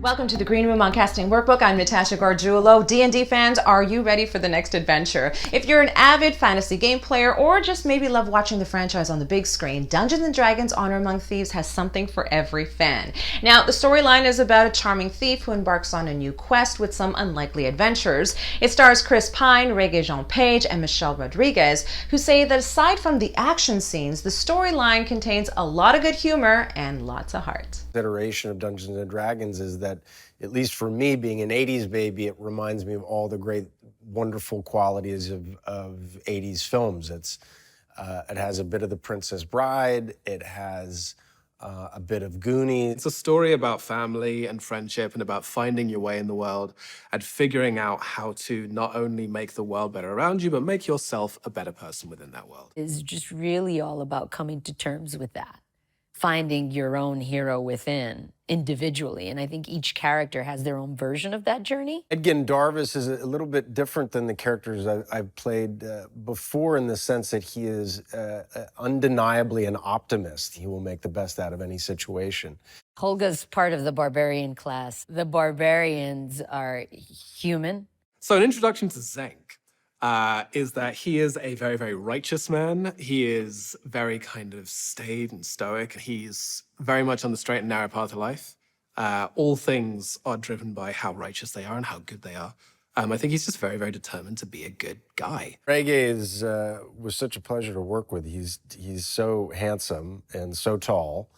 Welcome to the Green Room on Casting Workbook. I'm Natasha Gargiulo. D&D fans, are you ready for the next adventure? If you're an avid fantasy game player or just maybe love watching the franchise on the big screen, Dungeons & Dragons Honor Among Thieves has something for every fan. Now, the storyline is about a charming thief who embarks on a new quest with some unlikely adventures. It stars Chris Pine, Regé-Jean Page, and Michelle Rodriguez, who say that aside from the action scenes, the storyline contains a lot of good humor and lots of heart. Iteration of Dungeons & Dragons is that, at least for me, being an 80s baby, it reminds me of all the great, wonderful qualities of 80s films. It has a bit of The Princess Bride, it has a bit of Goonies. It's a story about family and friendship and about finding your way in the world and figuring out how to not only make the world better around you, but make yourself a better person within that world. It's just really all about coming to terms with that. Finding your own hero within individually. And I think each character has their own version of that journey. Edgin Darvis is a little bit different than the characters I've played before, in the sense that he is undeniably an optimist. He will make the best out of any situation. Holga's part of the barbarian class. The barbarians are human. So an introduction to Zenk is that he is a very, very righteous man. He is very kind of staid and stoic. He's very much on the straight and narrow path of life. All things are driven by how righteous they are and how good they are. I think he's just very, very determined to be a good guy. Regé was such a pleasure to work with. He's so handsome and so tall,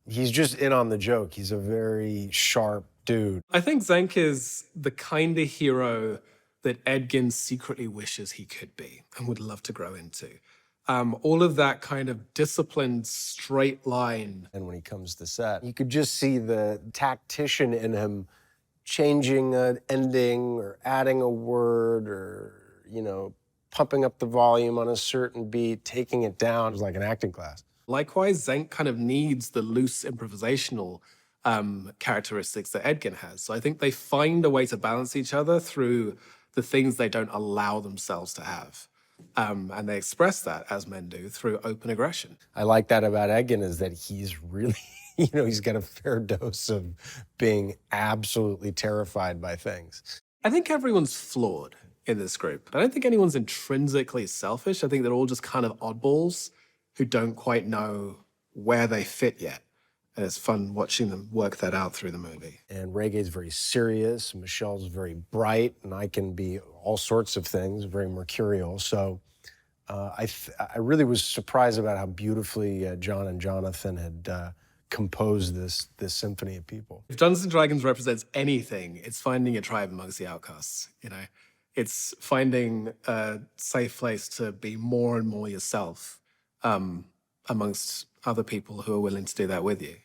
he's just in on the joke. He's a very sharp dude. I think Zenk is the kind of hero that Edgin secretly wishes he could be and would love to grow into. All of that kind of disciplined, straight line. And when he comes to set, you could just see the tactician in him changing an ending or adding a word or, pumping up the volume on a certain beat, taking it down. It was like an acting class. Likewise, Zenk kind of needs the loose improvisational characteristics that Edgin has. So I think they find a way to balance each other through the things they don't allow themselves to have. And they express that, as men do, through open aggression. I like that about Edgin, is that he's really, he's got a fair dose of being absolutely terrified by things. I think everyone's flawed in this group. I don't think anyone's intrinsically selfish. I think they're all just kind of oddballs who don't quite know where they fit yet. And it's fun watching them work that out through the movie. And Reggae's very serious, Michelle's very bright, and I can be all sorts of things, very mercurial. So I really was surprised about how beautifully John and Jonathan had composed this symphony of people. If Dungeons & Dragons represents anything, it's finding a tribe amongst the outcasts, It's finding a safe place to be more and more yourself amongst other people who are willing to do that with you.